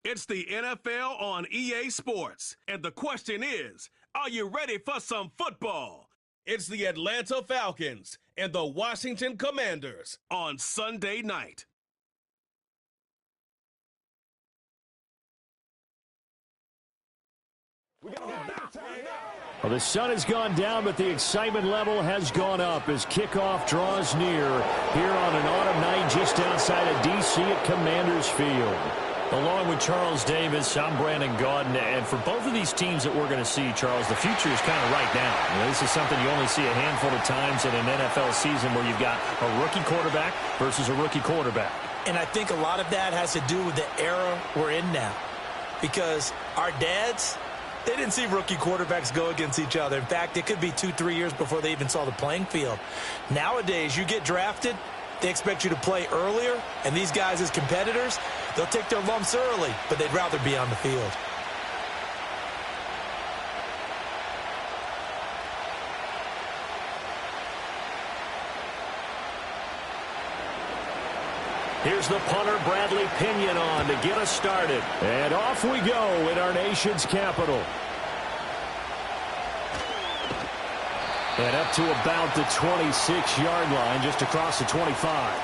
It's the NFL on EA Sports, and the question is, are you ready for some football? It's the Atlanta Falcons and the Washington Commanders on Sunday night. Well, the sun has gone down, but the excitement level has gone up as kickoff draws near here on an autumn night just outside of D.C. at Commanders Field. Along with Charles Davis, I'm Brandon Gaudin, and for both of these teams that we're going to see, Charles, the future is kind of right now. This is something you only see a handful of times in an NFL season where you've got a rookie quarterback versus a rookie quarterback. And I think a lot of that has to do with the era we're in now, because our dads, they didn't see rookie quarterbacks go against each other. In fact, it could be 2-3 years before they even saw the playing field. Nowadays, you get drafted, they expect you to play earlier, and these guys as competitors, they'll take their lumps early, but they'd rather be on the field. Here's the punter, Bradley Pinion, on to get us started. And off we go in our nation's capital. And up to about the 26-yard line, just across the 25.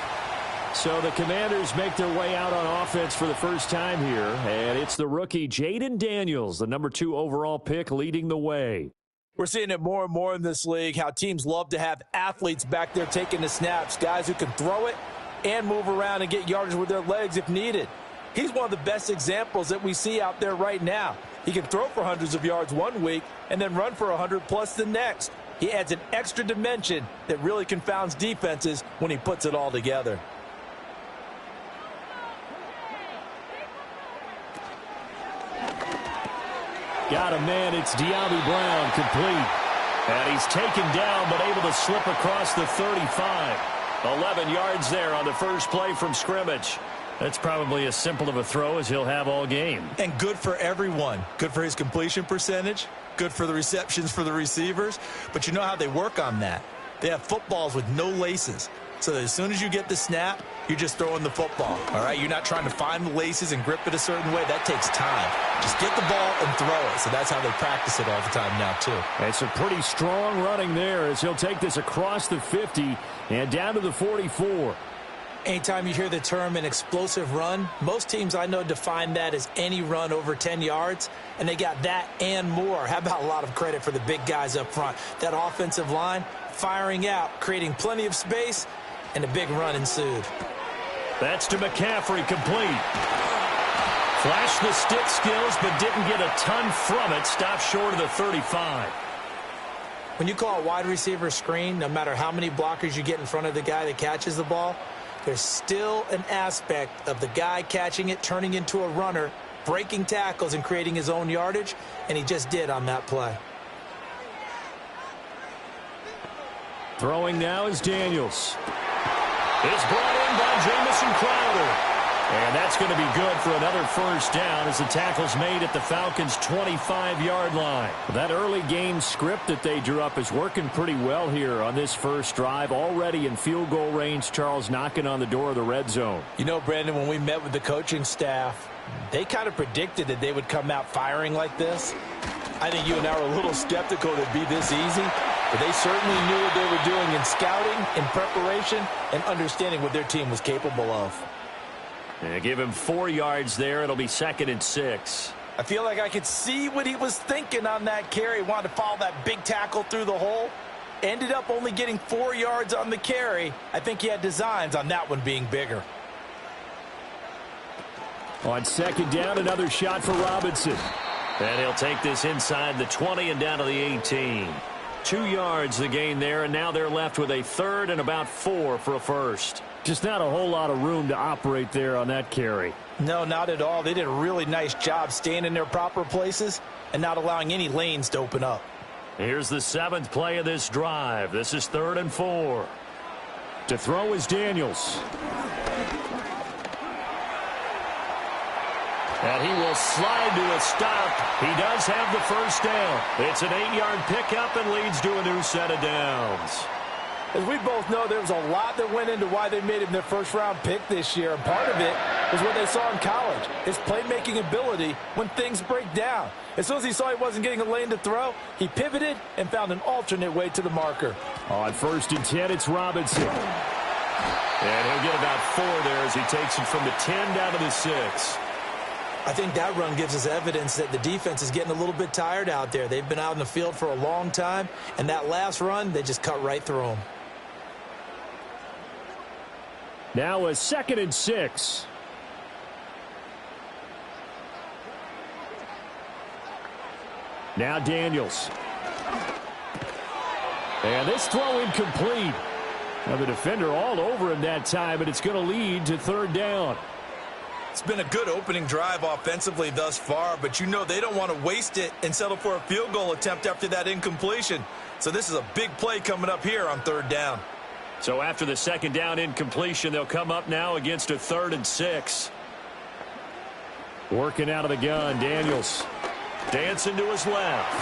So the Commanders make their way out on offense for the first time here. And it's the rookie Jaden Daniels, the number 2 overall pick, leading the way. We're seeing it more and more in this league, how teams love to have athletes back there taking the snaps, guys who can throw it and move around and get yardage with their legs if needed. He's one of the best examples that we see out there right now. He can throw for hundreds of yards one week and then run for 100+ the next. He adds an extra dimension that really confounds defenses when he puts it all together. Got a man, it's De'Ami Brown, complete. And he's taken down but able to slip across the 35. 11 yards there on the first play from scrimmage. That's probably as simple of a throw as he'll have all game. And good for everyone. Good for his completion percentage. Good for the receptions for the receivers. But you know how they work on that. They have footballs with no laces. So that as soon as you get the snap, you're just throwing the football. All right, you're not trying to find the laces and grip it a certain way. That takes time. Just get the ball and throw it. So that's how they practice it all the time now, too. And some pretty strong running there as he'll take this across the 50 and down to the 44. Anytime you hear the term an explosive run, most teams I know define that as any run over 10 yards, and they got that and more. How about a lot of credit for the big guys up front? That offensive line firing out, creating plenty of space, and a big run ensued. That's to McCaffrey, complete. Flashed the stick skills, but didn't get a ton from it. Stopped short of the 35. When you call a wide receiver screen, no matter how many blockers you get in front of the guy that catches the ball, there's still an aspect of the guy catching it, turning into a runner, breaking tackles and creating his own yardage, and he just did on that play. Throwing now is Daniels. It's brought in by Jamison Crowder. And that's going to be good for another first down as the tackle's made at the Falcons' 25-yard line. That early game script that they drew up is working pretty well here on this first drive. Already in field goal range, Charles knocking on the door of the red zone. You know, Brandon, when we met with the coaching staff, they kind of predicted that they would come out firing like this. I think you and I were a little skeptical that it'd be this easy, but they certainly knew what they were doing in scouting, in preparation, and understanding what their team was capable of. And give him 4 yards there. It'll be 2nd and 6. I feel like I could see what he was thinking on that carry. Wanted to follow that big tackle through the hole. Ended up only getting 4 yards on the carry. I think he had designs on that one being bigger. On 2nd down, another shot for Robinson. And he'll take this inside the 20 and down to the 18. 2 yards the gain there, and now they're left with a 3rd and about 4 for a first. Just not a whole lot of room to operate there on that carry. No, not at all. They did a really nice job staying in their proper places and not allowing any lanes to open up. Here's the 7th play of this drive. This is 3rd and 4. To throw is Daniels. And he will slide to a stop. He does have the first down. It's an 8-yard pickup and leads to a new set of downs. As we both know, there was a lot that went into why they made him their first-round pick this year. And part of it was what they saw in college, his playmaking ability when things break down. As soon as he saw he wasn't getting a lane to throw, he pivoted and found an alternate way to the marker. On 1st and 10, it's Robinson. And he'll get about 4 there as he takes it from the 10 down to the 6. I think that run gives us evidence that the defense is getting a little bit tired out there. They've been out in the field for a long time, and that last run, they just cut right through them. Now a 2nd and 6. Now Daniels. And this throw incomplete. Now the defender all over him that time, but it's going to lead to 3rd down. It's been a good opening drive offensively thus far, but you know they don't want to waste it and settle for a field goal attempt after that incompletion. So this is a big play coming up here on 3rd down. So after the 2nd down incompletion, they'll come up now against a 3rd and 6. Working out of the gun, Daniels. Dancing to his left.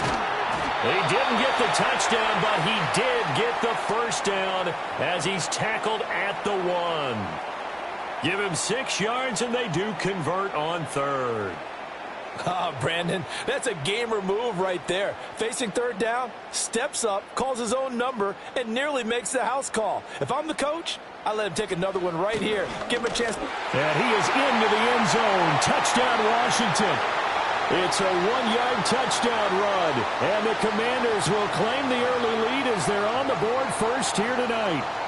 He didn't get the touchdown, but he did get the 1st down as he's tackled at the 1. Give him 6 yards, and they do convert on 3rd. Oh, Brandon, that's a gamer move right there. Facing 3rd down, steps up, calls his own number, and nearly makes the house call. If I'm the coach, I let him take another one right here. Give him a chance. And he is into the end zone. Touchdown, Washington. It's a 1-yard touchdown run, and the Commanders will claim the early lead as they're on the board first here tonight.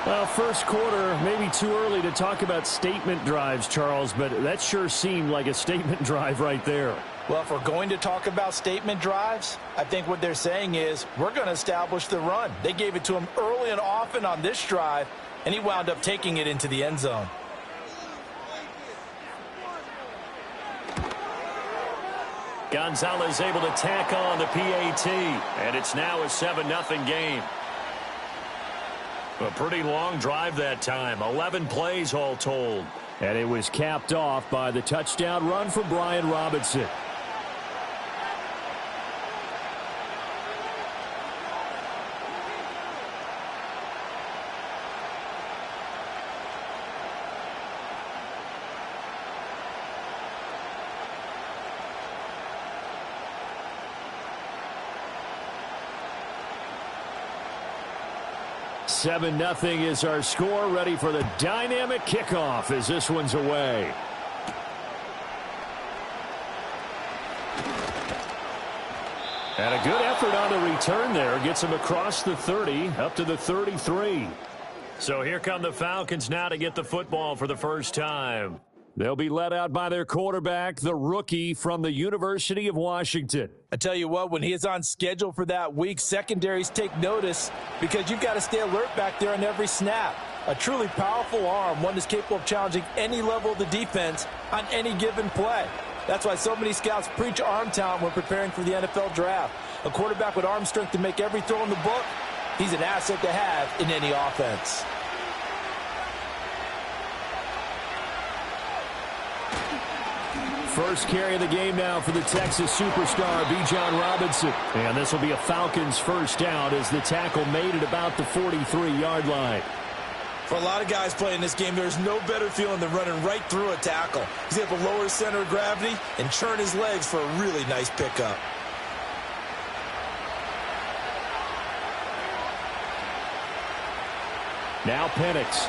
Well, first quarter, maybe too early to talk about statement drives, Charles, but that sure seemed like a statement drive right there. Well, if we're going to talk about statement drives, I think what they're saying is we're going to establish the run. They gave it to him early and often on this drive, and he wound up taking it into the end zone. Gonzalez able to tack on the PAT, and it's now a 7-0 game. A pretty long drive that time, 11 plays all told. And it was capped off by the touchdown run for Brian Robinson. Seven 7-0 is our score. Ready for the dynamic kickoff as this one's away. And a good effort on the return there. Gets him across the 30, up to the 33. So here come the Falcons now to get the football for the first time. They'll be led out by their quarterback, the rookie from the University of Washington. I tell you what, when he is on schedule for that week, secondaries take notice because you've got to stay alert back there on every snap. A truly powerful arm, one that's capable of challenging any level of the defense on any given play. That's why so many scouts preach arm talent when preparing for the NFL draft. A quarterback with arm strength to make every throw in the book, he's an asset to have in any offense. First carry of the game now for the Texas superstar, Bijan Robinson. And this will be a Falcons first down as the tackle made at about the 43-yard line. For a lot of guys playing this game, there's no better feeling than running right through a tackle. He's able to lower his center of gravity and churn his legs for a really nice pickup. Now Penix.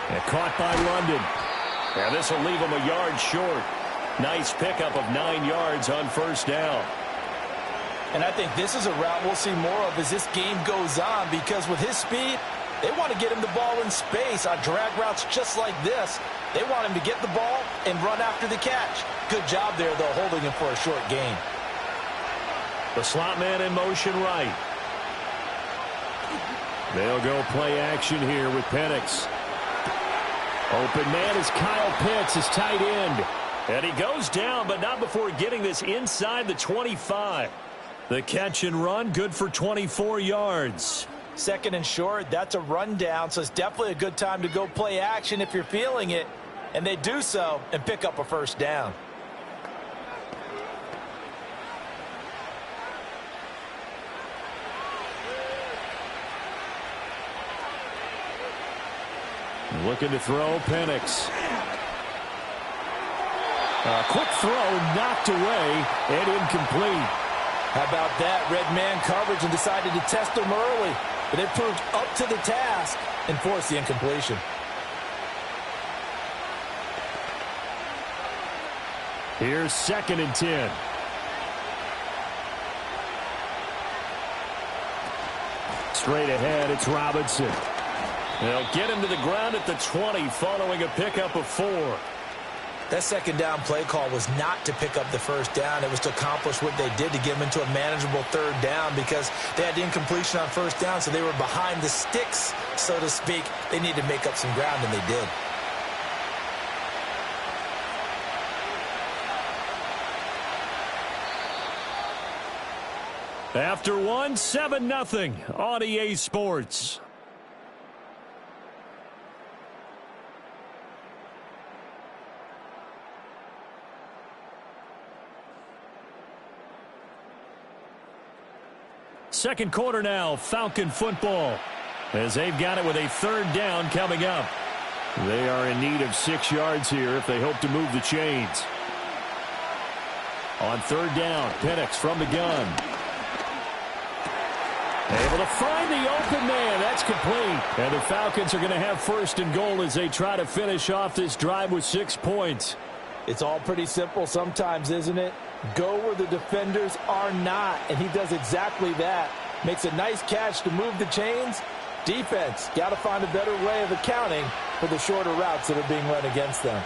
And caught by London. And this will leave him a yard short. Nice pickup of 9 yards on first down. And I think this is a route we'll see more of as this game goes on because with his speed, they want to get him the ball in space on drag routes just like this. They want him to get the ball and run after the catch. Good job there, though, holding him for a short gain. The slot man in motion right. They'll go play action here with Penix. Open man is Kyle Pitts, his tight end. And he goes down, but not before getting this inside the 25. The catch and run, good for 24 yards. Second and short, that's a rundown, so it's definitely a good time to go play action if you're feeling it. And they do so and pick up a first down. Looking to throw, Penix. A quick throw, knocked away, and incomplete. How about that? Red man coverage and decided to test them early. But they proved up to the task and forced the incompletion. Here's 2nd and 10. Straight ahead, it's Robinson. They'll get him to the ground at the 20 following a pickup of 4. That second down play call was not to pick up the first down. It was to accomplish what they did to get them into a manageable 3rd down because they had the incompletion on 1st down, so they were behind the sticks, so to speak. They needed to make up some ground, and they did. After 1, 7-0 on EA Sports. Second quarter now, Falcon football, as they've got it with a 3rd down coming up. They are in need of 6 yards here if they hope to move the chains. On 3rd down, Penix from the gun. Able to find the open man. That's complete. And the Falcons are going to have 1st and goal as they try to finish off this drive with 6 points. It's all pretty simple sometimes, isn't it? Go where the defenders are not, and he does exactly that. Makes a nice catch to move the chains. Defense, got to find a better way of accounting for the shorter routes that are being run against them.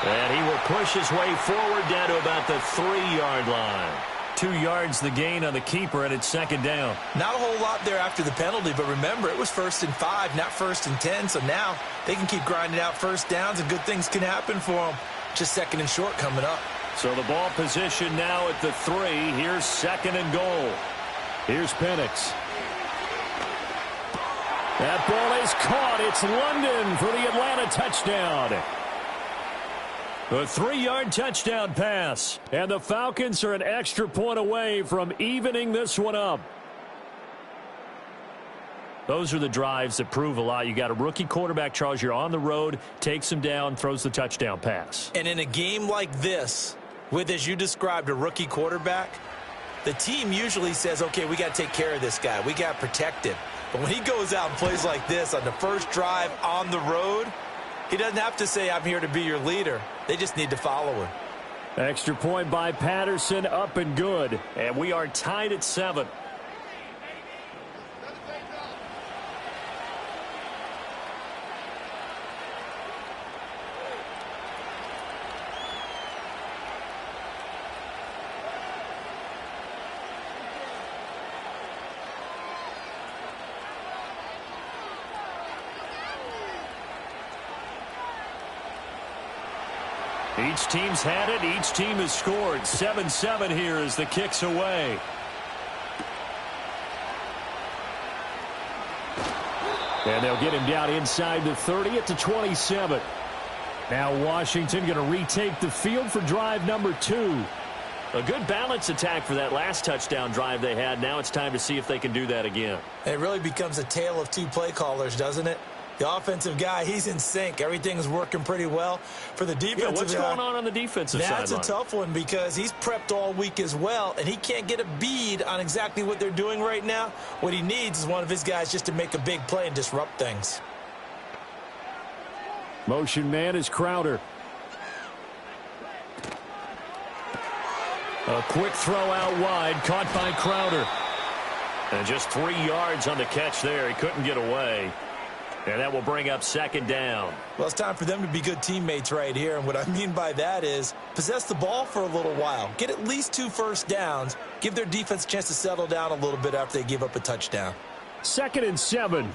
And he will push his way forward down to about the 3-yard line. 2 yards the gain on the keeper, and it's 2nd down. Not a whole lot there after the penalty, but remember, it was 1st and 5, not 1st and 10, so now they can keep grinding out 1st downs, and good things can happen for them. Just 2nd and short coming up. So the ball position now at the 3. Here's 2nd and goal. Here's Penix. That ball is caught. It's London for the Atlanta touchdown. A 3-yard touchdown pass. And the Falcons are an extra point away from evening this one up. Those are the drives that prove a lot. You got a rookie quarterback, Charles. You're on the road, takes him down, throws the touchdown pass. And in a game like this, with, as you described, a rookie quarterback, the team usually says, okay, we got to take care of this guy. We got to protect him. But when he goes out and plays like this on the first drive on the road, he doesn't have to say, I'm here to be your leader. They just need to follow him. Extra point by Patterson, up and good. And we are tied at 7. Each team's had it. Each team has scored. 7-7 here as the kick's away. And they'll get him down inside the 30 at the 27. Now Washington going to retake the field for drive number 2. A good balance attack for that last touchdown drive they had. Now it's time to see if they can do that again. It really becomes a tale of 2 play callers, doesn't it? The offensive guy, he's in sync. Everything's working pretty well. For the defensive what's going on the defensive side? That's a tough one because he's prepped all week as well, and he can't get a bead on exactly what they're doing right now. What he needs is one of his guys just to make a big play and disrupt things. Motion man is Crowder. A quick throw out wide, caught by Crowder. And just 3 yards on the catch there. He couldn't get away. And that will bring up 2nd down. Well, it's time for them to be good teammates right here. And what I mean by that is possess the ball for a little while. Get at least 2 first downs. Give their defense a chance to settle down a little bit after they give up a touchdown. 2nd and 7.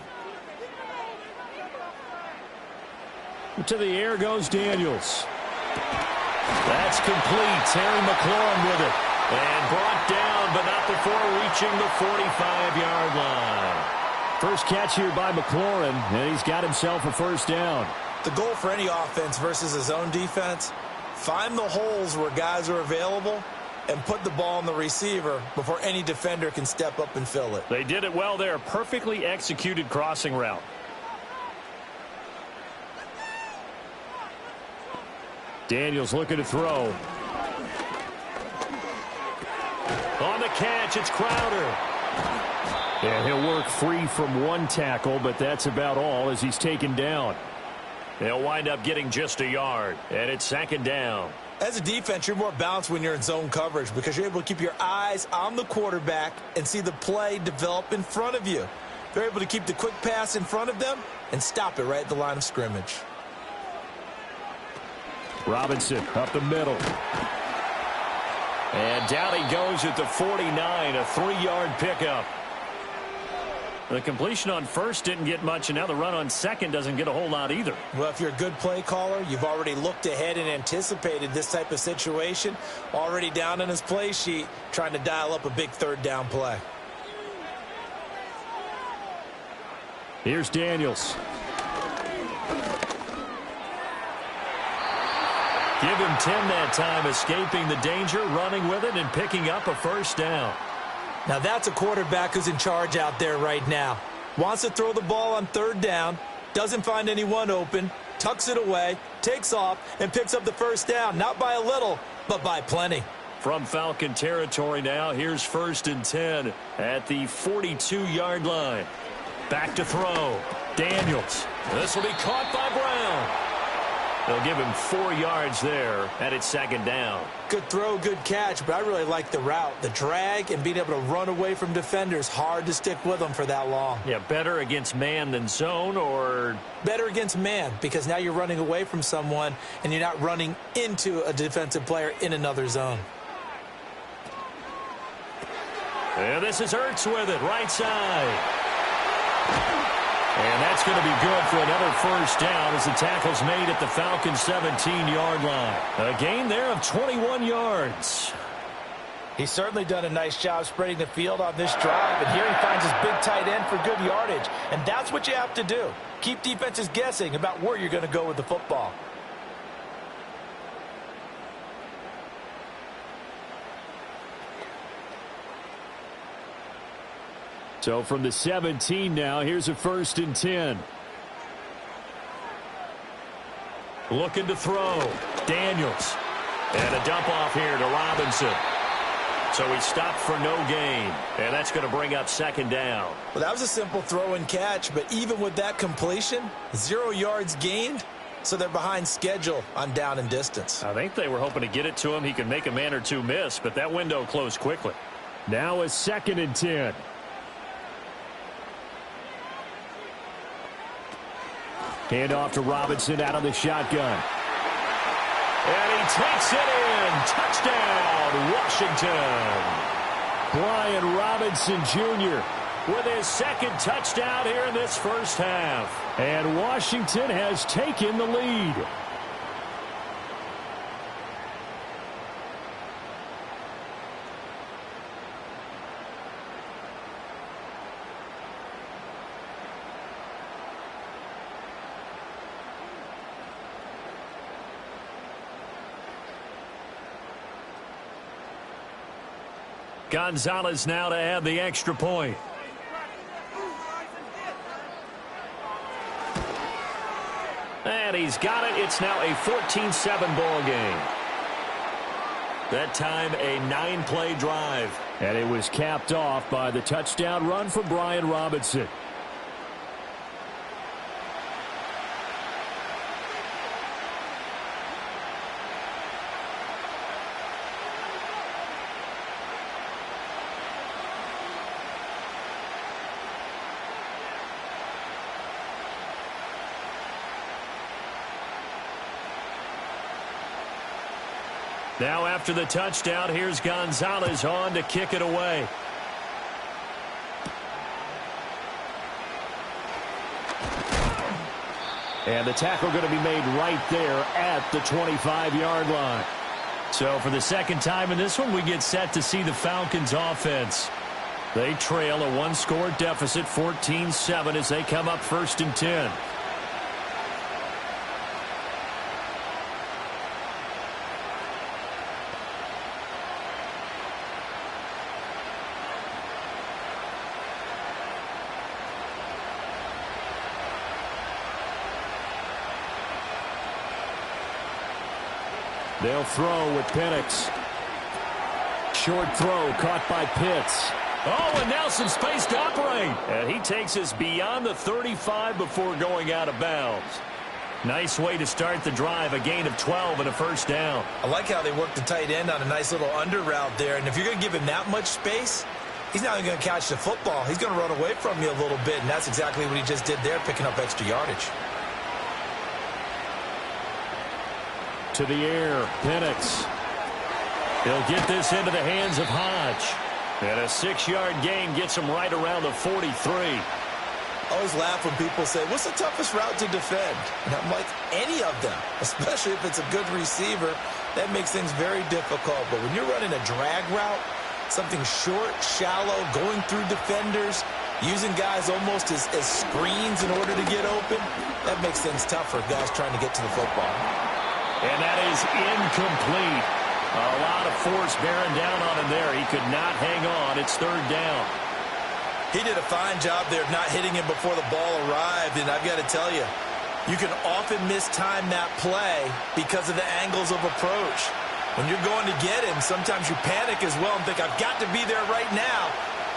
To the air goes Daniels. That's complete. Terry McLaurin with it. And brought down, but not before reaching the 45-yard line. First catch here by McLaurin, and he's got himself a 1st down. The goal for any offense versus his own defense, find the holes where guys are available and put the ball on the receiver before any defender can step up and fill it. They did it well there. Perfectly executed crossing route. Daniels looking to throw. On the catch, it's Crowder. And he'll work free from one tackle, but that's about all as he's taken down. They'll wind up getting just a yard, and it's second down. As a defense, you're more balanced when you're in zone coverage because you're able to keep your eyes on the quarterback and see the play develop in front of you. They're able to keep the quick pass in front of them and stop it right at the line of scrimmage. Robinson up the middle. And down he goes at the 49, a 3-yard pickup. The completion on first didn't get much, and now the run on second doesn't get a whole lot either. Well, if you're a good play caller, you've already looked ahead and anticipated this type of situation. Already down on his play sheet, trying to dial up a big third down play. Here's Daniels. Give him 10 that time, escaping the danger, running with it, and picking up a first down. Now that's a quarterback who's in charge out there right now. Wants to throw the ball on third down, doesn't find anyone open, tucks it away, takes off, and picks up the first down. Not by a little, but by plenty. From Falcon territory now, here's 1st and 10 at the 42-yard line. Back to throw. Daniels. This will be caught by Brown. They'll give him 4 yards there, and it's second down. Good throw, good catch, but I really like the route. The drag and being able to run away from defenders, hard to stick with them for that long. Yeah, better against man than zone, or? Better against man, because now you're running away from someone, and you're not running into a defensive player in another zone. And this is Ertz with it, right side. And that's going to be good for another first down as the tackle's made at the Falcons' 17-yard line. A gain there of 21 yards. He's certainly done a nice job spreading the field on this drive, and here he finds his big tight end for good yardage. And that's what you have to do. Keep defenses guessing about where you're going to go with the football. So from the 17 now, here's a 1st and 10. Looking to throw. Daniels. And a dump off here to Robinson. So he stopped for no gain. And that's going to bring up second down. Well, that was a simple throw and catch, but even with that completion, 0 yards gained, so they're behind schedule on down and distance. I think they were hoping to get it to him. He could make a man or two miss, but that window closed quickly. Now a 2nd and 10. Hand off to Robinson out of the shotgun. And he takes it in. Touchdown, Washington. Brian Robinson Jr. with his 2nd touchdown here in this first half. And Washington has taken the lead. Gonzalez now to add the extra point. And he's got it. It's now a 14-7 ball game. That time a 9-play drive. And it was capped off by the touchdown run for Brian Robinson. Now after the touchdown, here's Gonzalez on to kick it away. And the tackle going to be made right there at the 25-yard line. So for the 2nd time in this one, we get set to see the Falcons offense. They trail a 1-score deficit, 14-7, as they come up 1st and 10. They'll throw with Penix. Short throw caught by Pitts. Oh, and now some space to operate. And he takes us beyond the 35 before going out of bounds. Nice way to start the drive, a gain of 12 and a first down. I like how they work the tight end on a nice little under route there. And if you're going to give him that much space, he's not even going to catch the football. He's going to run away from you a little bit, and that's exactly what he just did there, picking up extra yardage. To the air, Penix. He'll get this into the hands of Hodge. And a 6-yard gain gets him right around the 43. I always laugh when people say, what's the toughest route to defend? And I'm like, any of them, especially if it's a good receiver. That makes things very difficult. But when you're running a drag route, something short, shallow, going through defenders, using guys almost as screens in order to get open, that makes things tough for guys trying to get to the football. And that is incomplete. A lot of force bearing down on him there. He could not hang on. It's third down. He did a fine job there of not hitting him before the ball arrived. And I've got to tell you, you can often mistime that play because of the angles of approach. When you're going to get him, sometimes you panic as well and think, I've got to be there right now.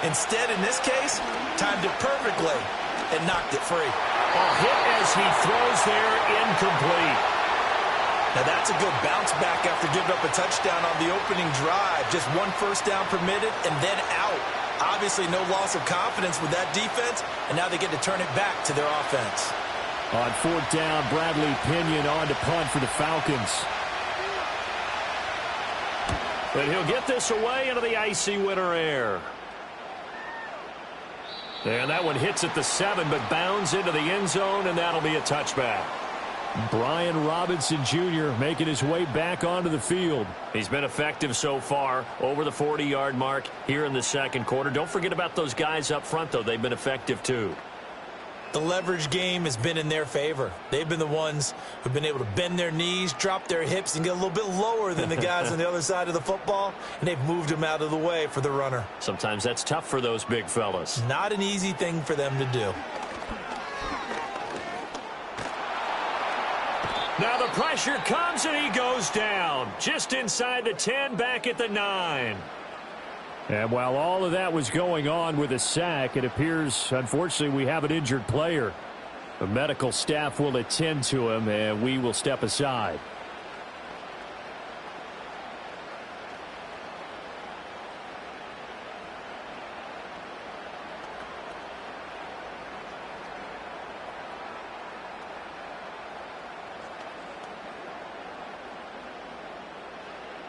Instead, in this case, timed it perfectly and knocked it free. A hit as he throws there, incomplete. Now, that's a good bounce back after giving up a touchdown on the opening drive. Just one first down permitted and then out. Obviously, no loss of confidence with that defense, and now they get to turn it back to their offense. On fourth down, Bradley Pinion on to punt for the Falcons. But he'll get this away into the icy winter air. And that one hits at the 7, but bounds into the end zone, and that'll be a touchback. Brian Robinson Jr. making his way back onto the field. He's been effective so far, over the 40-yard mark here in the second quarter. Don't forget about those guys up front, though. They've been effective, too. The leverage game has been in their favor. They've been the ones who've been able to bend their knees, drop their hips, and get a little bit lower than the guys on the other side of the football, and they've moved them out of the way for the runner. Sometimes that's tough for those big fellas. Not an easy thing for them to do. Now the pressure comes and he goes down. Just inside the 10, back at the 9. And while all of that was going on with a sack, it appears, unfortunately, we have an injured player. The medical staff will attend to him, and we will step aside.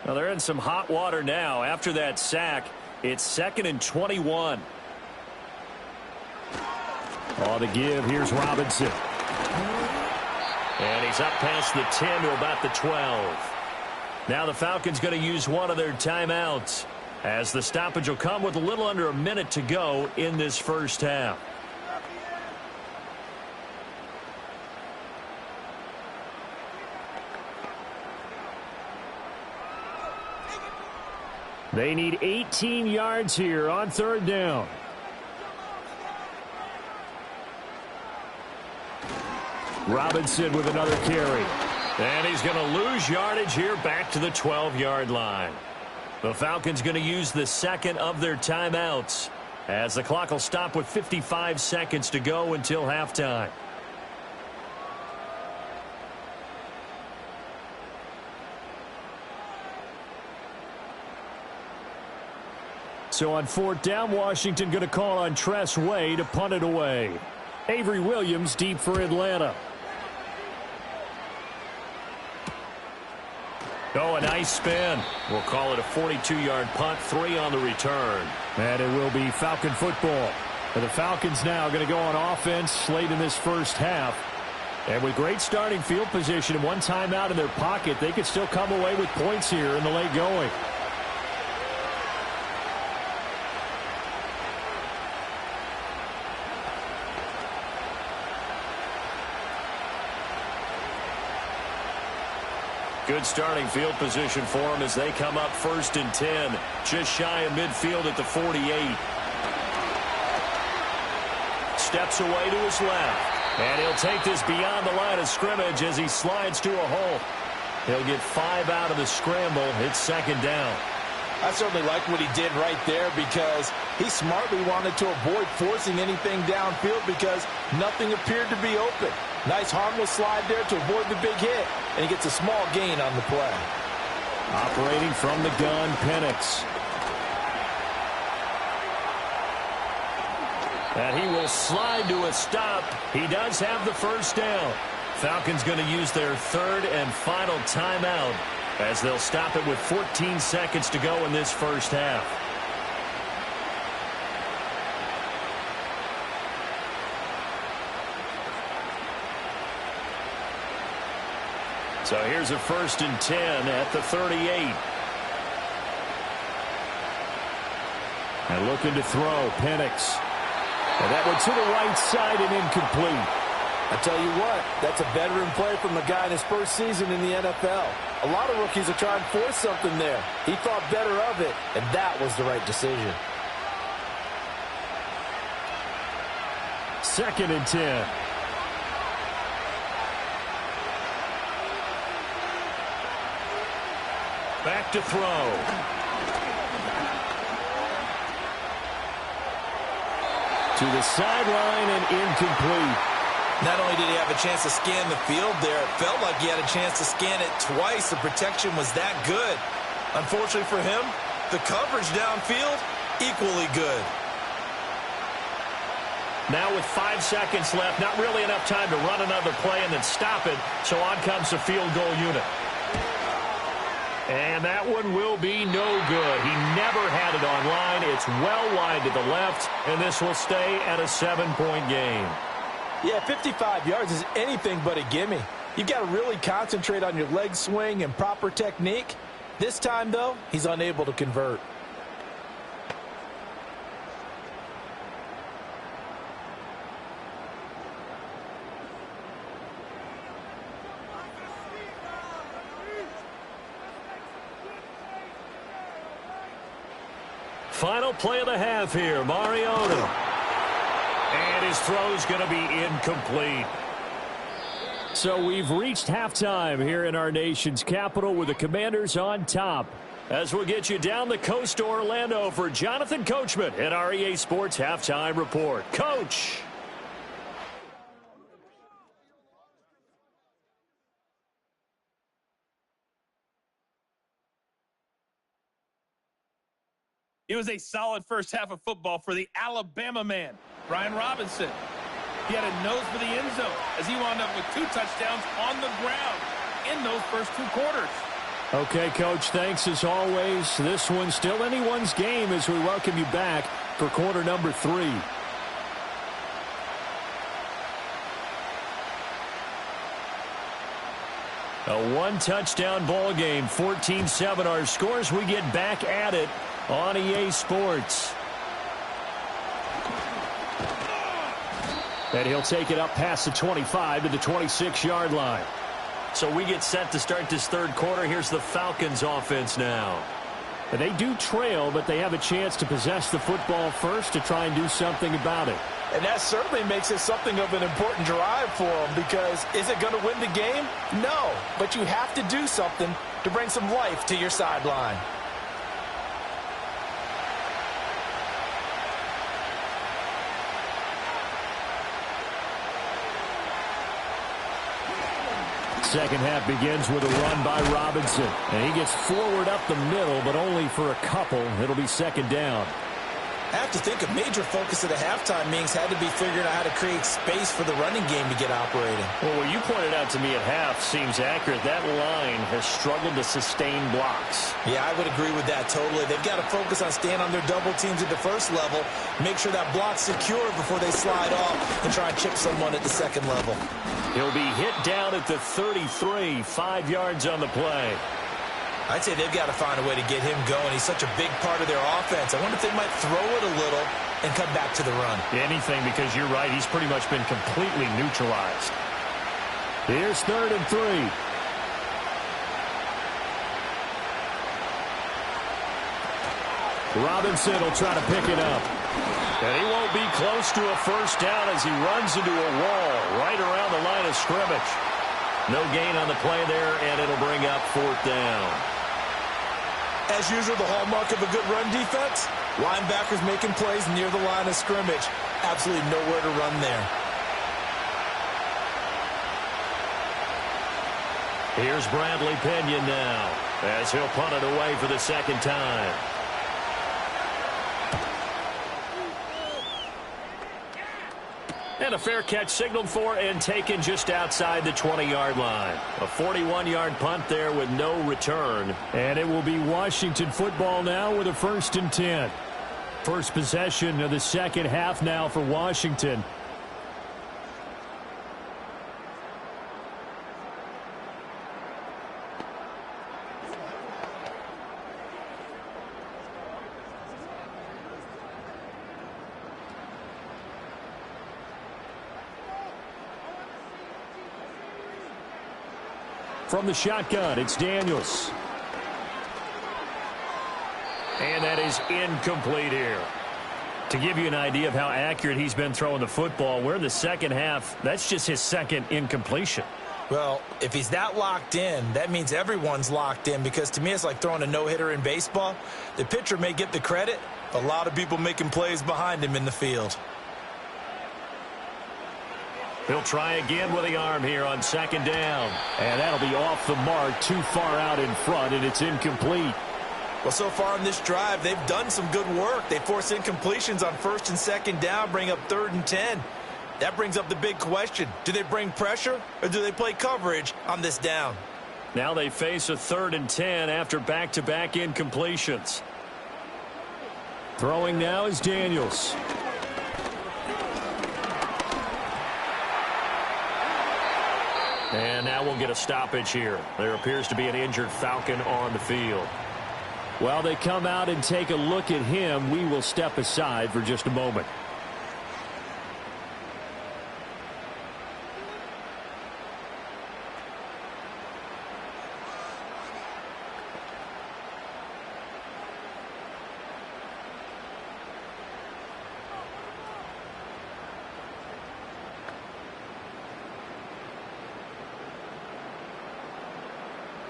Well, they're in some hot water now. After that sack, it's 2nd and 21. On the give, here's Robinson. And he's up past the 10 to about the 12. Now the Falcons going to use one of their timeouts, as the stoppage will come with a little under a minute to go in this first half. They need 18 yards here on third down. Robinson with another carry. And he's going to lose yardage here back to the 12-yard line. The Falcons going to use the second of their timeouts, as the clock will stop with 55 seconds to go until halftime. So on fourth down, Washington going to call on Tress Way to punt it away. Avery Williams deep for Atlanta. Oh, a nice spin. We'll call it a 42-yard punt, 3 on the return. And it will be Falcon football. And the Falcons now going to go on offense late in this first half. And with great starting field position and one timeout in their pocket, they could still come away with points here in the late going. Good starting field position for them as they come up 1st and 10. Just shy of midfield at the 48. Steps away to his left. And he'll take this beyond the line of scrimmage as he slides to a hole. He'll get 5 out of the scramble. It's second down. I certainly like what he did right there because he smartly wanted to avoid forcing anything downfield because nothing appeared to be open. Nice harmless slide there to avoid the big hit, and he gets a small gain on the play. Operating from the gun, Penix. And he will slide to a stop. He does have the first down. Falcons going to use their third and final timeout as they'll stop it with 14 seconds to go in this first half. So here's a 1st and 10 at the 38. And looking to throw, Penix. And that one to the right side and incomplete. I tell you what, that's a veteran play from a guy in his first season in the NFL. A lot of rookies are trying to force something there. He thought better of it, and that was the right decision. 2nd and 10. Back to throw. To the sideline and incomplete. Not only did he have a chance to scan the field there, it felt like he had a chance to scan it twice. The protection was that good. Unfortunately for him, the coverage downfield, equally good. Now with 5 seconds left, not really enough time to run another play and then stop it, so on comes the field goal unit. And that one will be no good. He never had it on line. It's well wide to the left, and this will stay at a 7-point game. Yeah, 55 yards is anything but a gimme. You've got to really concentrate on your leg swing and proper technique. This time, though, he's unable to convert. Final play of the half here, Mariota. And his throw's going to be incomplete. So we've reached halftime here in our nation's capital with the Commanders on top. As we'll get you down the coast to Orlando for Jonathan Coachman at our EA Sports Halftime Report. Coach! It was a solid first half of football for the Alabama man, Brian Robinson. He had a nose for the end zone as he wound up with 2 touchdowns on the ground in those first 2 quarters. Okay, Coach, thanks as always. This one's still anyone's game as we welcome you back for quarter number 3. A 1-touchdown ball game, 14-7 our scores. We get back at it on EA Sports. And he'll take it up past the 25 to the 26-yard line. So we get set to start this third quarter. Here's the Falcons offense now. And they do trail, but they have a chance to possess the football first to try and do something about it. And that certainly makes it something of an important drive for them because is it going to win the game? No, but you have to do something to bring some life to your sideline. Second half begins with a run by Robinson. And he gets forward up the middle, but only for a couple. It'll be second down. I have to think a major focus of the halftime meetings had to be figuring out how to create space for the running game to get operating. Well, what you pointed out to me at half seems accurate. That line has struggled to sustain blocks. Yeah, I would agree with that totally. They've got to focus on staying on their double teams at the first level, make sure that block's secure before they slide off and try and chip someone at the second level. He'll be hit down at the 33, 5 yards on the play. I'd say they've got to find a way to get him going. He's such a big part of their offense. I wonder if they might throw it a little and come back to the run. Anything, because you're right. He's pretty much been completely neutralized. Here's 3rd and 3. Robinson will try to pick it up. And he won't be close to a first down as he runs into a wall right around the line of scrimmage. No gain on the play there, and it'll bring up 4th down. As usual, the hallmark of a good run defense, linebackers making plays near the line of scrimmage. Absolutely nowhere to run there. Here's Bradley Pinion now, as he'll punt it away for the 2nd time. And a fair catch signaled for and taken just outside the 20-yard line. A 41-yard punt there with no return. And it will be Washington football now with a 1st and 10. First possession of the second half now for Washington. From the shotgun, it's Daniels. And that is incomplete here. To give you an idea of how accurate he's been throwing the football, we're in the second half. That's just his 2nd incompletion. Well, if he's that locked in, that means everyone's locked in, because to me it's like throwing a no-hitter in baseball. The pitcher may get the credit, a lot of people making plays behind him in the field. He'll try again with the arm here on 2nd down. And that'll be off the mark, too far out in front, and it's incomplete. Well, so far on this drive, they've done some good work. They force incompletions on 1st and 2nd down, bring up 3rd and 10. That brings up the big question. Do they bring pressure, or do they play coverage on this down? Now they face a 3rd and 10 after back-to-back incompletions. Throwing now is Daniels. And now we'll get a stoppage here. There appears to be an injured Falcon on the field. While they come out and take a look at him, we will step aside for just a moment.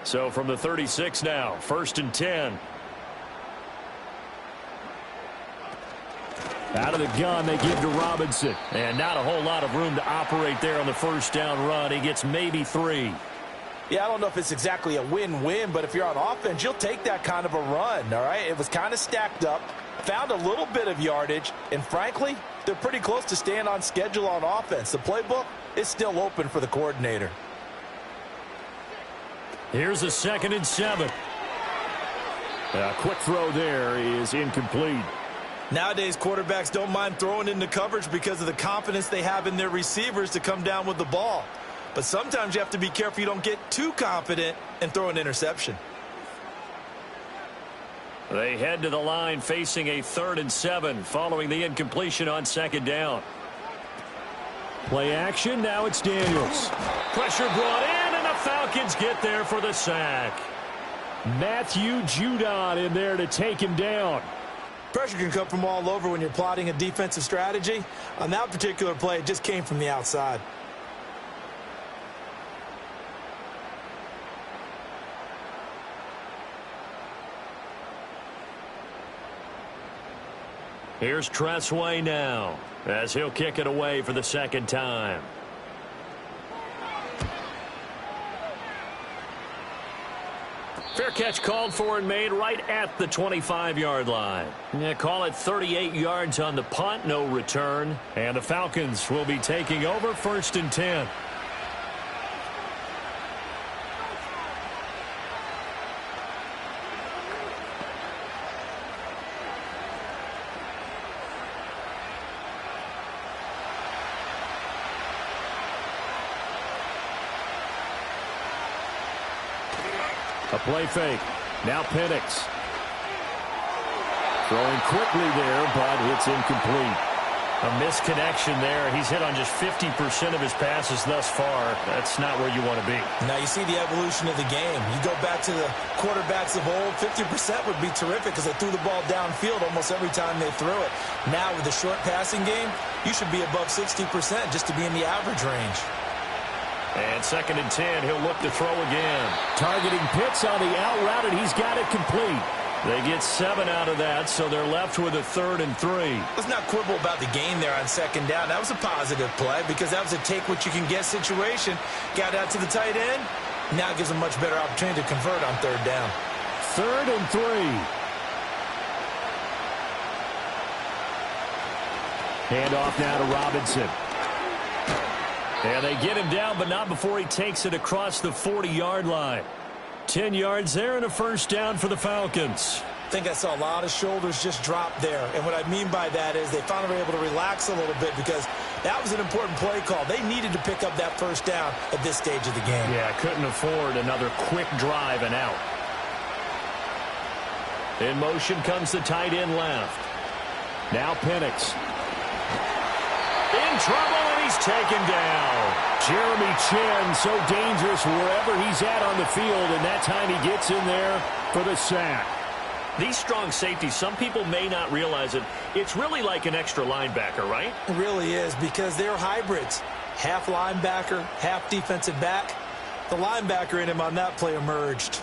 So from the 36 now, 1st and 10. Out of the gun, they give to Robinson. And not a whole lot of room to operate there on the 1st down run. He gets maybe 3. Yeah, I don't know if it's exactly a win-win, but if you're on offense, you'll take that kind of a run, all right? It was kind of stacked up, found a little bit of yardage, and frankly, they're pretty close to staying on schedule on offense. The playbook is still open for the coordinator. Here's a 2nd and 7. A quick throw there is incomplete. Nowadays, quarterbacks don't mind throwing into coverage because of the confidence they have in their receivers to come down with the ball. But sometimes you have to be careful you don't get too confident and throw an interception. They head to the line facing a 3rd and 7 following the incompletion on 2nd down. Play action, now it's Daniels. Pressure brought in, and the Falcons get there for the sack. Matthew Judon in there to take him down. Pressure can come from all over when you're plotting a defensive strategy. On that particular play, it just came from the outside. Here's Tressway now, as he'll kick it away for the 2nd time. Fair catch called for and made right at the 25-yard line. Yeah, call it 38 yards on the punt, no return. And the Falcons will be taking over 1st and 10. A play fake. Now Penix. Throwing quickly there, but it's incomplete. A misconnection there. He's hit on just 50% of his passes thus far. That's not where you want to be. Now you see the evolution of the game. You go back to the quarterbacks of old, 50% would be terrific because they threw the ball downfield almost every time they threw it. Now with the short passing game, you should be above 60% just to be in the average range. And 2nd and 10, he'll look to throw again. Targeting Pitts on the out route, and he's got it complete. They get 7 out of that, so they're left with a 3rd and 3. Let's not quibble about the gain there on 2nd down. That was a positive play because that was a take-what-you-can-get situation. Got out to the tight end. Now it gives them a much better opportunity to convert on 3rd down. 3rd and 3. Hand off now to Robinson. And they get him down, but not before he takes it across the 40-yard line. 10 yards there and a 1st down for the Falcons. I think I saw a lot of shoulders just drop there. And what I mean by that is they finally were able to relax a little bit because that was an important play call. They needed to pick up that 1st down at this stage of the game. Yeah, couldn't afford another quick drive and out. In motion comes the tight end left. Now Penix. In trouble, and he's taken down. Jeremy Chin, so dangerous wherever he's at on the field, and that time he gets in there for the sack. These strong safeties, some people may not realize it. It's really like an extra linebacker, right? It really is because they're hybrids. Half linebacker, half defensive back. The linebacker in him on that play emerged.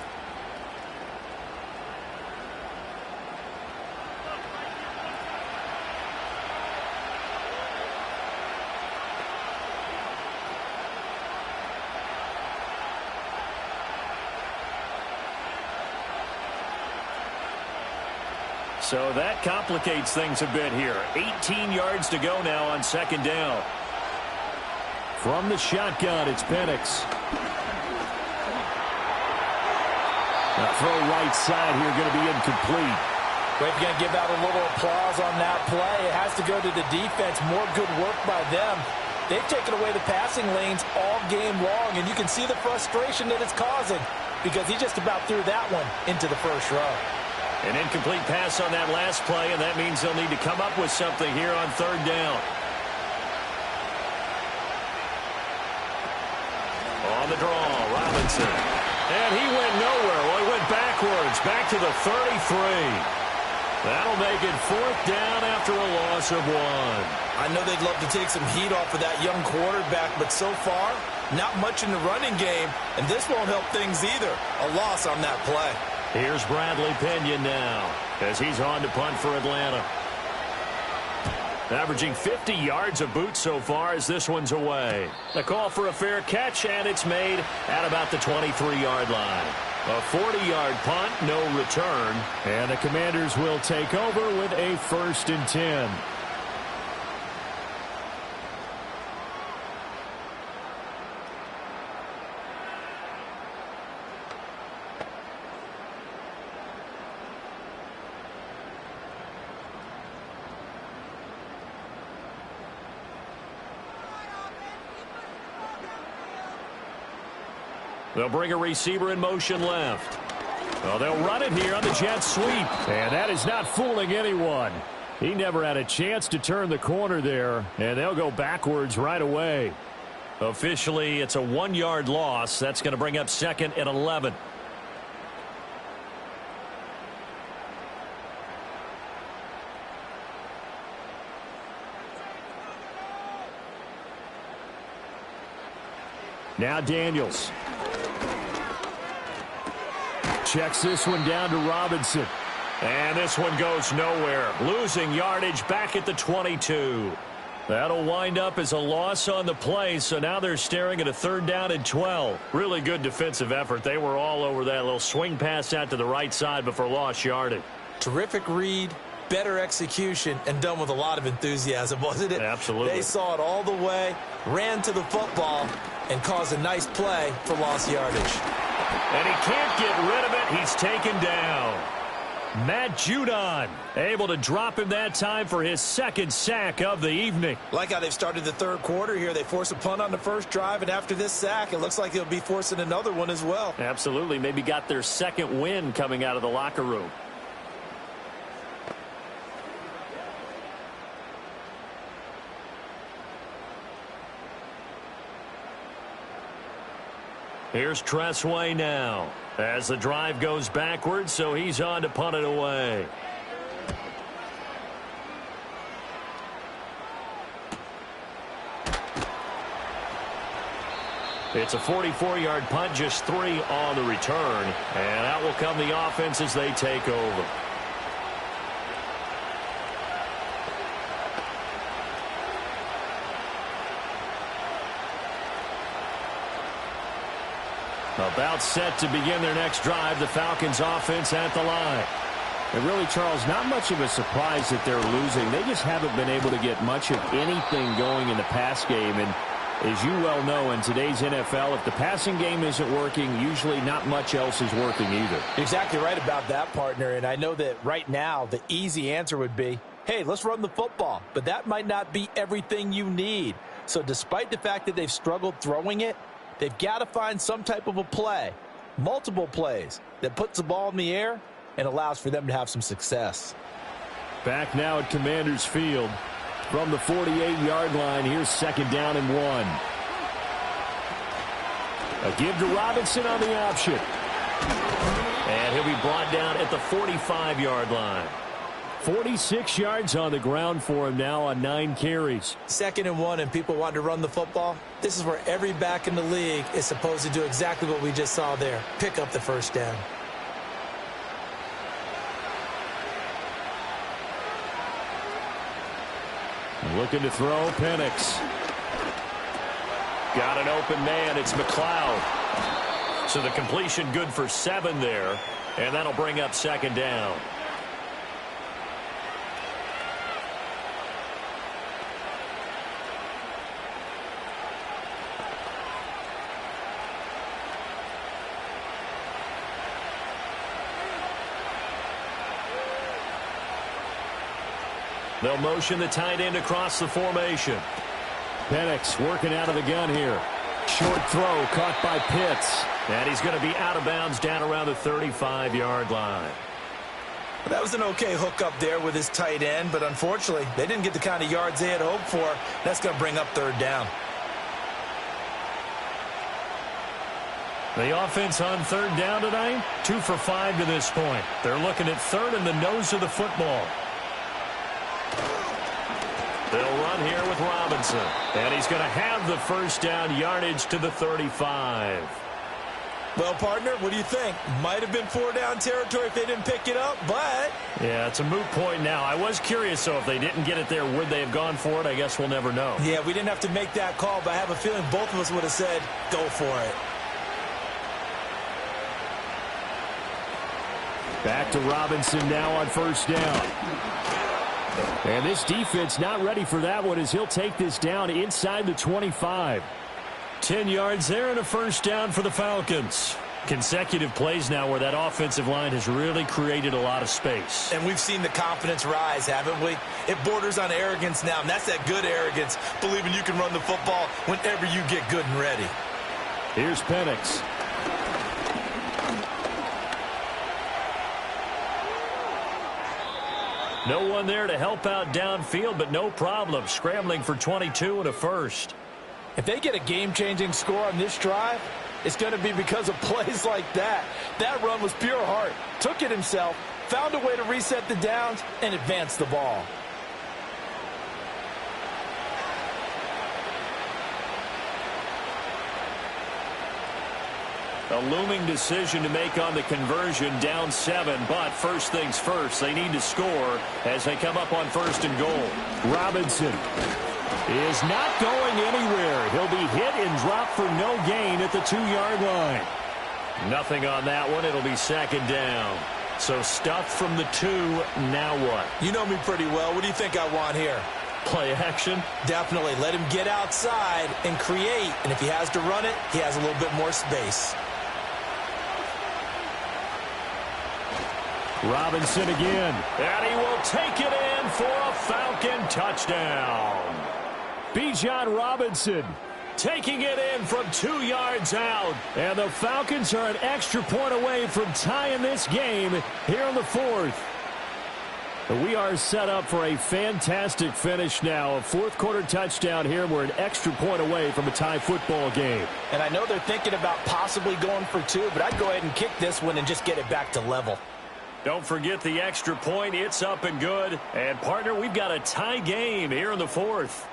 So that complicates things a bit here. 18 yards to go now on 2nd down. From the shotgun, it's Penix. The throw right side here going to be incomplete. We're going to give out a little applause on that play. It has to go to the defense. More good work by them. They've taken away the passing lanes all game long, and you can see the frustration that it's causing because he just about threw that one into the 1st row. An incomplete pass on that last play, and that means they'll need to come up with something here on 3rd down. On the draw, Robinson. And he went nowhere. Well, he went backwards, back to the 33. That'll make it 4th down after a loss of 1. I know they'd love to take some heat off of that young quarterback, but so far, not much in the running game, and this won't help things either. A loss on that play. Here's Bradley Pinion now as he's on to punt for Atlanta. Averaging 50 yards of boot so far as this one's away. The call for a fair catch, and it's made at about the 23-yard line. A 40-yard punt, no return. And the Commanders will take over with a 1st and 10. They'll bring a receiver in motion left. Well, they'll run it here on the jet sweep. And that is not fooling anyone. He never had a chance to turn the corner there, and they'll go backwards right away. Officially, it's a 1-yard loss. That's going to bring up 2nd and 11. Now Daniels. Checks this one down to Robinson. And this one goes nowhere. Losing yardage back at the 22. That'll wind up as a loss on the play, so now they're staring at a 3rd down and 12. Really good defensive effort. They were all over that little swing pass out to the right side before lost yardage. Terrific read, better execution, and done with a lot of enthusiasm, wasn't it? Absolutely. They saw it all the way, ran to the football, and caused a nice play for lost yardage. And he can't get rid of it. He's taken down. Matt Judon able to drop him that time for his 2nd sack of the evening. Like how they've started the 3rd quarter here. They force a punt on the 1st drive, and after this sack, it looks like they'll be forcing another one as well. Absolutely. Maybe got their 2nd win coming out of the locker room. Here's Tressway now as the drive goes backwards, so he's on to punt it away. It's a 44-yard punt, just 3 on the return. And out will come the offense as they take over. About set to begin their next drive, the Falcons offense at the line. And really, Charles, not much of a surprise that they're losing. They just haven't been able to get much of anything going in the pass game. And as you well know, in today's NFL, if the passing game isn't working, usually not much else is working either. Exactly right about that, partner. And I know that right now the easy answer would be, hey, let's run the football. But that might not be everything you need. So despite the fact that they've struggled throwing it, they've got to find some type of a play, multiple plays, that puts the ball in the air and allows for them to have some success. Back now at Commanders Field. From the 48-yard line, here's 2nd down and 1. A give to Robinson on the option. And he'll be brought down at the 45-yard line. 46 yards on the ground for him now on 9 carries. 2nd and 1 and people want to run the football. This is where every back in the league is supposed to do exactly what we just saw there. Pick up the first down. Looking to throw, Penix. Got an open man, it's McLeod. So the completion good for 7 there, and that'll bring up 2nd down. They'll motion the tight end across the formation. Penix working out of the gun here. Short throw caught by Pitts. And he's going to be out of bounds down around the 35-yard line. That was an okay hook up there with his tight end, but unfortunately, they didn't get the kind of yards they had hoped for. That's going to bring up 3rd down. The offense on 3rd down tonight, 2 for 5 to this point. They're looking at 3rd in the nose of the football. They'll run here with Robinson. And he's going to have the first down, yardage to the 35. Well, partner, what do you think? Might have been 4 down territory if they didn't pick it up, but... Yeah, it's a moot point now. I was curious, so if they didn't get it there, would they have gone for it? I guess we'll never know. Yeah, we didn't have to make that call, but I have a feeling both of us would have said, go for it. Back to Robinson now on 1st down. And this defense not ready for that one as he'll take this down inside the 25. 10 yards there and a first down for the Falcons. Consecutive plays now where that offensive line has really created a lot of space. And we've seen the confidence rise, haven't we? It borders on arrogance now, and that's that good arrogance, believing you can run the football whenever you get good and ready. Here's Penix. No one there to help out downfield, but no problem. Scrambling for 22 and a first. If they get a game-changing score on this drive, it's going to be because of plays like that. That run was pure heart. Took it himself, found a way to reset the downs, and advance the ball. A looming decision to make on the conversion, down 7, but first things first, they need to score as they come up on 1st and goal. Robinson is not going anywhere. He'll be hit and dropped for no gain at the 2-yard line. Nothing on that one. It'll be 2nd down. So stuff from the 2, now what? You know me pretty well. What do you think I want here? Play action? Definitely. Let him get outside and create, and if he has to run it, he has a little bit more space. Robinson again. And he will take it in for a Falcon touchdown. Bijan Robinson taking it in from 2 yards out. And the Falcons are an extra point away from tying this game here in the 4th. We are set up for a fantastic finish now. A 4th-quarter touchdown here. We're an extra point away from a tie football game. And I know they're thinking about possibly going for 2, but I'd go ahead and kick this one and just get it back to level. Don't forget the extra point. It's up and good. And, partner, we've got a tie game here in the 4th.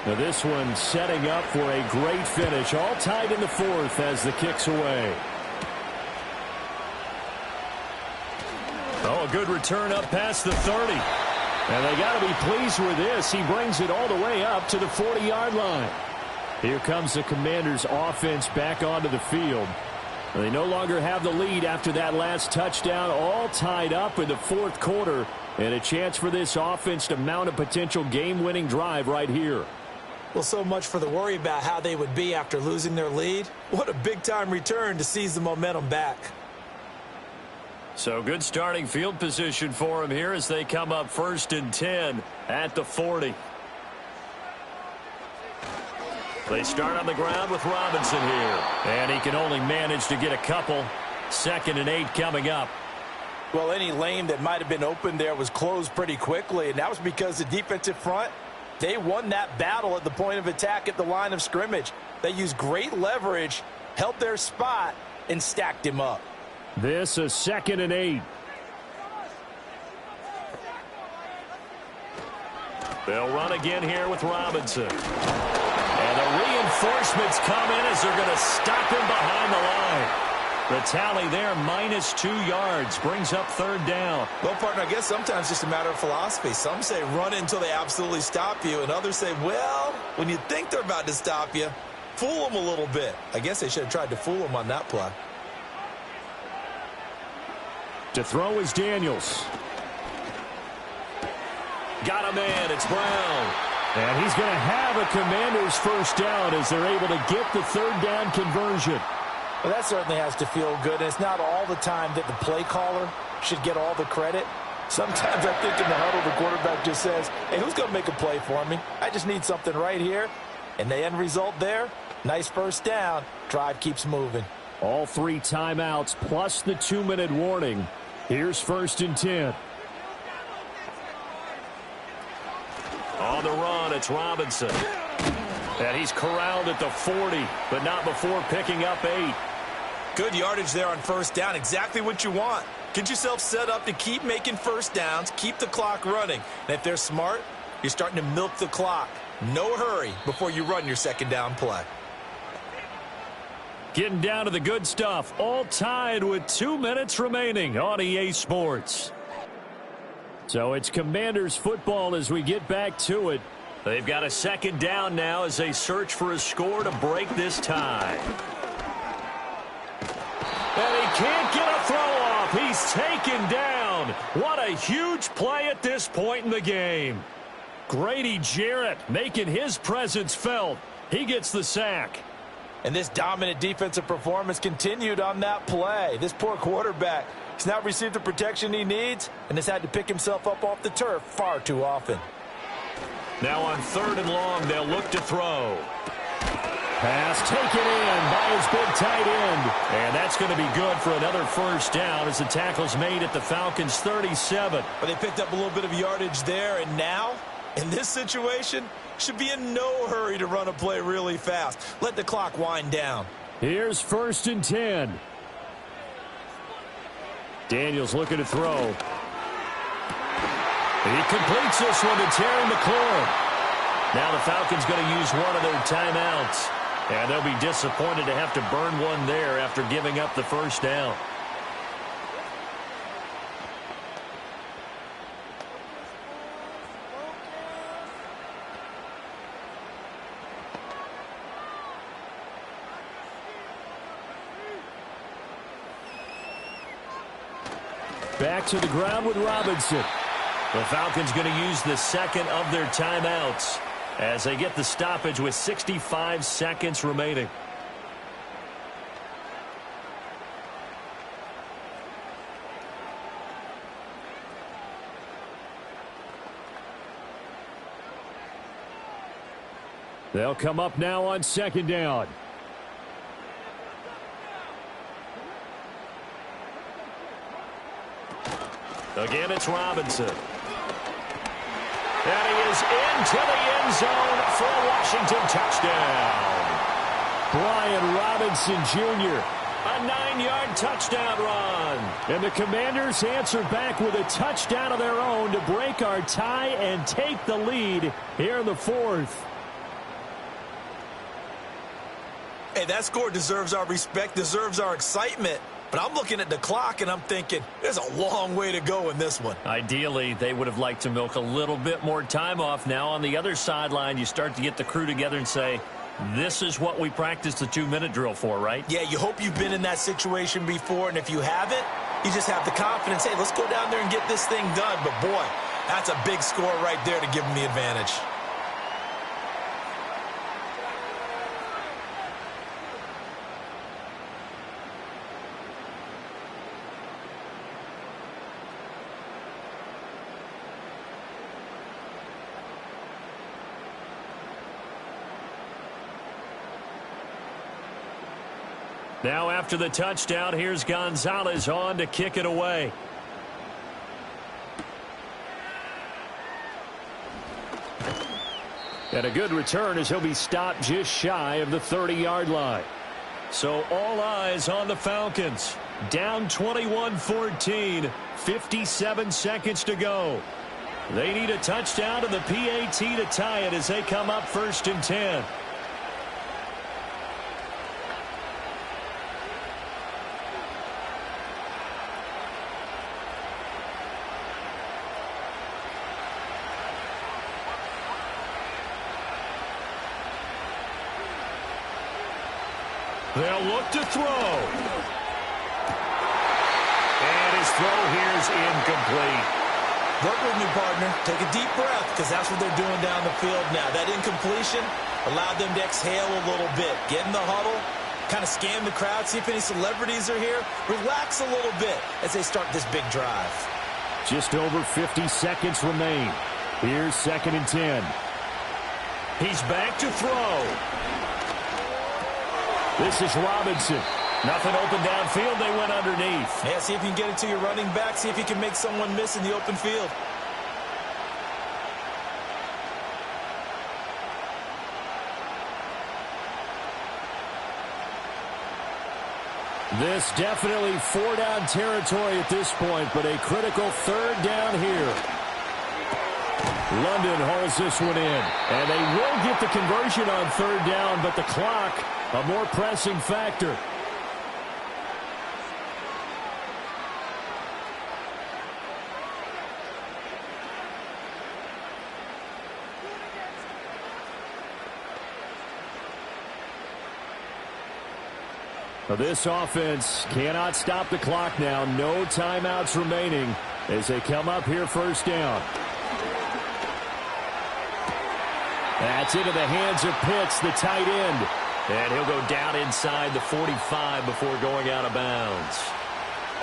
Now this one setting up for a great finish. All tied in the fourth as the kick's away. Oh, a good return up past the 30. And they got to be pleased with this. He brings it all the way up to the 40-yard line. Here comes the Commanders' offense back onto the field. They no longer have the lead after that last touchdown, all tied up in the fourth quarter, and a chance for this offense to mount a potential game-winning drive right here. Well, so much for the worry about how they would be after losing their lead. What a big-time return to seize the momentum back. So good starting field position for them here as they come up 1st and 10 at the 40. They start on the ground with Robinson here. And he can only manage to get a couple. 2nd and 8 coming up. Well, any lane that might have been open there was closed pretty quickly, and that was because the defensive front, they won that battle at the point of attack at the line of scrimmage. They used great leverage, held their spot, and stacked him up. This is 2nd and 8. They'll run again here with Robinson. And the reinforcements come in as they're going to stop him behind the line. The tally there, -2 yards, brings up 3rd down. Well, partner, I guess sometimes it's just a matter of philosophy. Some say run until they absolutely stop you, and others say, well, when you think they're about to stop you, fool them a little bit. I guess they should have tried to fool them on that play. To throw is Daniels. Got a man, it's Brown. And he's going to have a Commanders first down as they're able to get the 3rd down conversion. Well, that certainly has to feel good, and it's not all the time that the play caller should get all the credit. Sometimes I think in the huddle, the quarterback just says, hey, who's going to make a play for me? I just need something right here. And the end result there, nice first down. Drive keeps moving. All 3 timeouts plus the 2-minute warning. Here's 1st and 10. On the run, it's Robinson. And he's corralled at the 40, but not before picking up 8. Good yardage there on first down. Exactly what you want. Get yourself set up to keep making first downs, keep the clock running. And if they're smart, you're starting to milk the clock. No hurry before you run your 2nd down play. Getting down to the good stuff. All tied with 2 minutes remaining on EA Sports. So it's Commanders football as we get back to it. They've got a 2nd down now as they search for a score to break this tie. And he can't get a throw off. He's taken down. What a huge play at this point in the game. Grady Jarrett making his presence felt. He gets the sack. And this dominant defensive performance continued on that play. This poor quarterback has not received the protection he needs and has had to pick himself up off the turf far too often. Now on 3rd and long, they'll look to throw. Pass taken in by his big tight end. And that's going to be good for another first down as the tackle's made at the Falcons' 37. But they picked up a little bit of yardage there, and now, in this situation, should be in no hurry to run a play really fast. Let the clock wind down. Here's 1st and 10. Daniels looking to throw. He completes this one to Terry McLaurin. Now the Falcons going to use one of their timeouts. And they'll be disappointed to have to burn one there after giving up the first down. Back to the ground with Robinson. The Falcons going to use the 2nd of their timeouts as they get the stoppage with 65 seconds remaining. They'll come up now on 2nd down. Again, it's Robinson. And he is into the end zone for a Washington touchdown. Brian Robinson Jr. A 9-yard touchdown run. And the Commanders answer back with a touchdown of their own to break our tie and take the lead here in the 4th. Hey, that score deserves our respect, deserves our excitement. But I'm looking at the clock, and I'm thinking, there's a long way to go in this one. Ideally, they would have liked to milk a little bit more time off. Now, on the other sideline, you start to get the crew together and say, this is what we practiced the 2-minute drill for, right? Yeah, you hope you've been in that situation before, and if you haven't, you just have the confidence, hey, let's go down there and get this thing done. But, boy, that's a big score right there to give them the advantage. Now after the touchdown, here's Gonzalez on to kick it away. And a good return as he'll be stopped just shy of the 30-yard line. So all eyes on the Falcons. Down 21-14, 57 seconds to go. They need a touchdown to the PAT to tie it as they come up 1st and 10. They'll look to throw. And his throw here is incomplete. Work with me, partner. Take a deep breath, because that's what they're doing down the field now. That incompletion allowed them to exhale a little bit. Get in the huddle, kind of scan the crowd, see if any celebrities are here. Relax a little bit as they start this big drive. Just over 50 seconds remain. Here's 2nd and 10. He's back to throw. This is Robinson. Nothing open downfield. They went underneath. Yeah, see if you can get it to your running back. See if you can make someone miss in the open field. This definitely 4-down territory at this point, but a critical 3rd down here. London hauls this one in. And they will get the conversion on 3rd down, but the clock, a more pressing factor. This offense cannot stop the clock now. No timeouts remaining as they come up here 1st down. That's into the hands of Pitts, the tight end. And he'll go down inside the 45 before going out of bounds.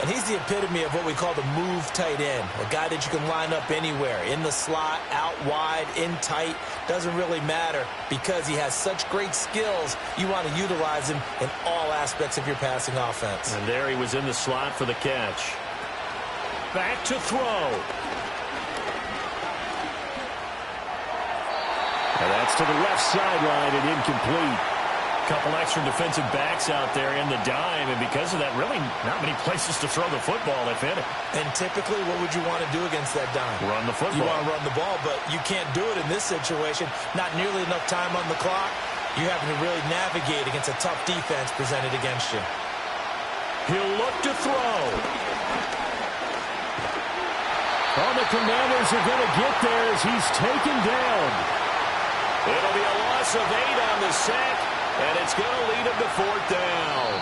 And he's the epitome of what we call the move tight end. A guy that you can line up anywhere. In the slot, out wide, in tight. Doesn't really matter because he has such great skills. You want to utilize him in all aspects of your passing offense. And there he was in the slot for the catch. Back to throw. And that's to the left sideline and incomplete. Couple extra defensive backs out there in the dime, and because of that, really not many places to throw the football, if any. And typically, what would you want to do against that dime? Run the football. You want to run the ball, but you can't do it in this situation. Not nearly enough time on the clock. You're having to really navigate against a tough defense presented against you. He'll look to throw. Oh, the Commanders are going to get there as he's taken down. It'll be a loss of 8 on the sack. And it's going to lead him to 4th down.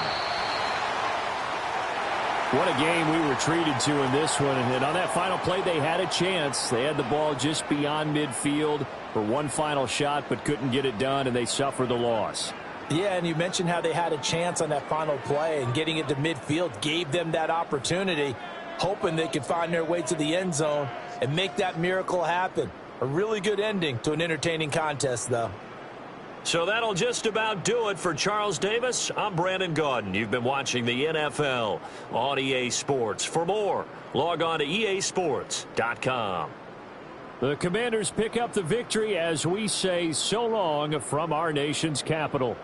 What a game we were treated to in this one. And on that final play, they had a chance. They had the ball just beyond midfield for one final shot, but couldn't get it done, and they suffered the loss. Yeah, and you mentioned how they had a chance on that final play, and getting it to midfield gave them that opportunity, hoping they could find their way to the end zone and make that miracle happen. A really good ending to an entertaining contest, though. So that'll just about do it for Charles Davis. I'm Brandon Gaudin. You've been watching the NFL on EA Sports. For more, log on to easports.com. The Commanders pick up the victory as we say so long from our nation's capital.